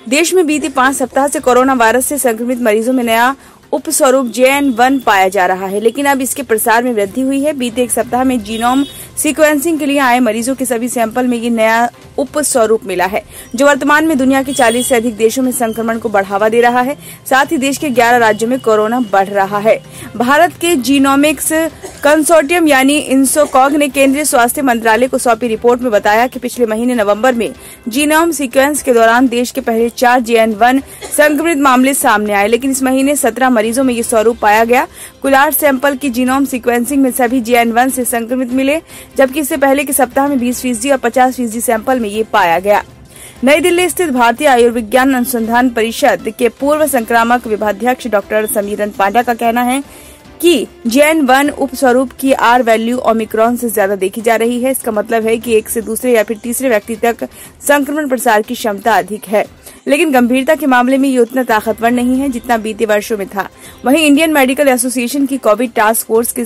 देश में बीते 5 सप्ताह से कोरोना वायरस से संक्रमित मरीजों में नया उपस्वरूप JN.1 पाया जा रहा है, लेकिन अब इसके प्रसार में वृद्धि हुई है। बीते एक सप्ताह में जीनोम सीक्वेंसिंग के लिए आए मरीजों के सभी सैंपल में ये नया उपस्वरूप मिला है, जो वर्तमान में दुनिया के 40 से अधिक देशों में संक्रमण को बढ़ावा दे रहा है। साथ ही देश के 11 राज्यों में कोरोना बढ़ रहा है। भारत के जीनोमिक्स कंसोर्टियम यानी इंसोकॉग ने केंद्रीय स्वास्थ्य मंत्रालय को सौंपी रिपोर्ट में बताया कि पिछले महीने नवंबर में जीनोम सीक्वेंस के दौरान देश के पहले 4 JN.1 संक्रमित मामले सामने आए, लेकिन इस महीने 17 मरीजों में ये स्वरूप पाया गया। कुल 8 सैंपल की जीनोम सीक्वेंसिंग में सभी JN.1 से संक्रमित मिले, जबकि इससे पहले के सप्ताह में 20% और 50% सैंपल में ये पाया गया। नई दिल्ली स्थित भारतीय आयुर्विज्ञान अनुसंधान परिषद के पूर्व संक्रामक विभागाध्यक्ष डॉक्टर समीरन पांडा का कहना है कि JN.1 उपस्वरूप की R वैल्यू ओमिक्रॉन से ज्यादा देखी जा रही है। इसका मतलब है कि एक से दूसरे या फिर तीसरे व्यक्ति तक संक्रमण प्रसार की क्षमता अधिक है, लेकिन गंभीरता के मामले में ये उतना ताकतवर नहीं है जितना बीते वर्षों में था। वहीं इंडियन मेडिकल एसोसिएशन की कोविड टास्क फोर्स के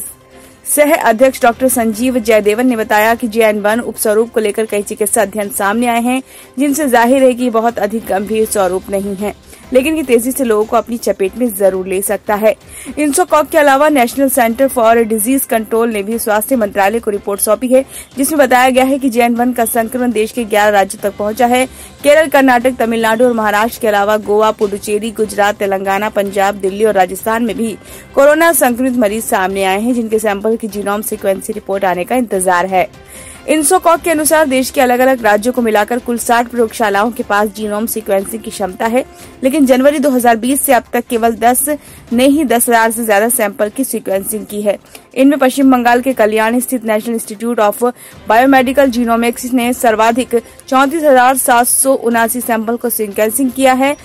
सह अध्यक्ष डॉक्टर संजीव जयदेवन ने बताया कि JN.1 उपस्वरूप को लेकर कई चिकित्सा अध्ययन सामने आए हैं, जिनसे जाहिर है कि बहुत अधिक गंभीर स्वरूप नहीं है, लेकिन ये तेजी से लोगों को अपनी चपेट में जरूर ले सकता है। इंसोकॉग के अलावा national centre for disease control ने भी स्वास्थ्य मंत्रालय को रिपोर्ट सौंपी है, जिसमें बताया गया है कि JN.1 का संक्रमण देश के 11 राज्यों तक पहुंचा है। केरल, कर्नाटक, तमिलनाडु और महाराष्ट्र के अलावा गोवा, पुडुचेरी, गुजरात, तेलंगाना, पंजाब, दिल्ली और राजस्थान में भी कोरोना संक्रमित मरीज सामने आए हैं, जिनके सैंपल की जीनोम सीक्वेंसिंग रिपोर्ट आने का इंतजार है। इंसोकॉग के अनुसार देश के अलग अलग राज्यों को मिलाकर कुल 60 प्रयोगशालाओं के पास जीनोम सीक्वेंसिंग की क्षमता है, लेकिन जनवरी 2020 से अब तक केवल 10 ने ही 10,000 से ज्यादा सैंपल की सीक्वेंसिंग की है। इनमें पश्चिम बंगाल के कल्याण स्थित national institute of biomedical genomics ने सर्वाधिक 34,779 सैंपल को सीक्वेंसिंग किया है।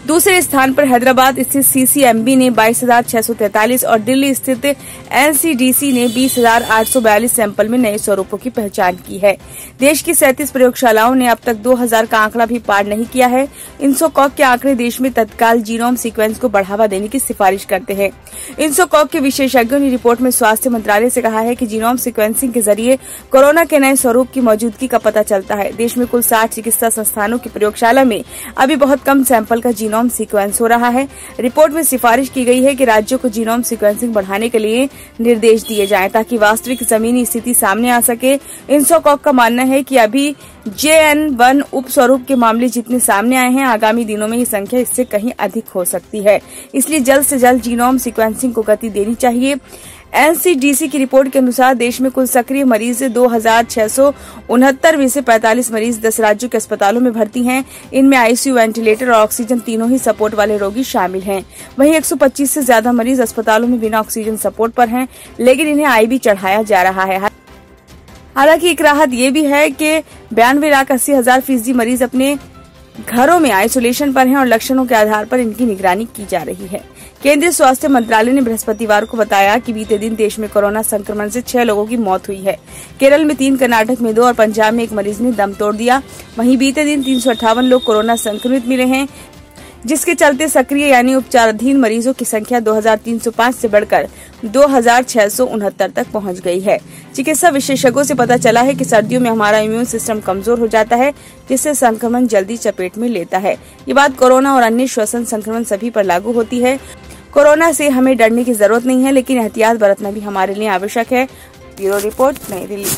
दूसरे स्थान पर हैदराबाद स्थित CCMB ने 22,643 और दिल्ली स्थित NCDC ने 20,842 सैंपल में नए स्वरूपों की पहचान की है। देश की 37 प्रयोगशालाओं ने अब तक 2000 का आंकड़ा भी पार नहीं किया है। इंसोकॉग के आंकड़े देश में तत्काल जीनोम सीक्वेंस को बढ़ावा देने की सिफारिश करते हैं। इंसोकॉग के विशेषज्ञों ने रिपोर्ट में स्वास्थ्य मंत्रालय से कहा है कि जीनोम सीक्वेंसिंग के जरिए कोरोना के नए स्वरूप की मौजूदगी का पता चलता है। देश में कुल 60 चिकित्सा संस्थानों की प्रयोगशाला में अभी बहुत कम सैंपल का जीनोम सीक्वेंस हो रहा है। रिपोर्ट में सिफारिश की गई है कि राज्यों को जीनोम सीक्वेंसिंग बढ़ाने के लिए निर्देश दिए जाएं, ताकि वास्तविक जमीनी स्थिति सामने आ सके। इंसोकॉग का मानना है कि अभी JN.1 उपस्वरूप के मामले जितने सामने आए हैं, आगामी दिनों में ये संख्या इससे कहीं अधिक हो सकती है। इसलिए जल्द से जल्द जीनोम सीक्वेंसिंग को गति देनी चाहिए। NCDC की रिपोर्ट के अनुसार देश में कुल सक्रिय मरीज 2,669 में से 45 मरीज 10 राज्यों के अस्पतालों में भर्ती हैं। इनमें ICU, वेंटिलेटर और ऑक्सीजन तीनों ही सपोर्ट वाले रोगी शामिल हैं। वहीं 125 से ज्यादा मरीज अस्पतालों में बिना ऑक्सीजन सपोर्ट पर हैं, लेकिन इन्हें IV चढ़ाया जा रहा है। हालांकि एक राहत ये भी है कि 92,80,000 मरीज अपने घरों में आइसोलेशन पर हैं और लक्षणों के आधार पर इनकी निगरानी की जा रही है। केंद्रीय स्वास्थ्य मंत्रालय ने बृहस्पतिवार को बताया कि बीते दिन देश में कोरोना संक्रमण से 6 लोगों की मौत हुई है। केरल में 3, कर्नाटक में 2 और पंजाब में 1 मरीज ने दम तोड़ दिया। वहीं बीते दिन 358 लोग कोरोना संक्रमित मिले हैं, जिसके चलते सक्रिय यानी उपचाराधीन मरीजों की संख्या 2,305 से बढ़कर 2,669 तक पहुंच गई है। चिकित्सा विशेषज्ञों से पता चला है कि सर्दियों में हमारा इम्यून सिस्टम कमजोर हो जाता है, जिससे संक्रमण जल्दी चपेट में लेता है। ये बात कोरोना और अन्य श्वसन संक्रमण सभी पर लागू होती है। कोरोना से हमें डरने की जरूरत नहीं है, लेकिन एहतियात बरतना भी हमारे लिए आवश्यक है। ब्यूरो रिपोर्ट, नई दिल्ली।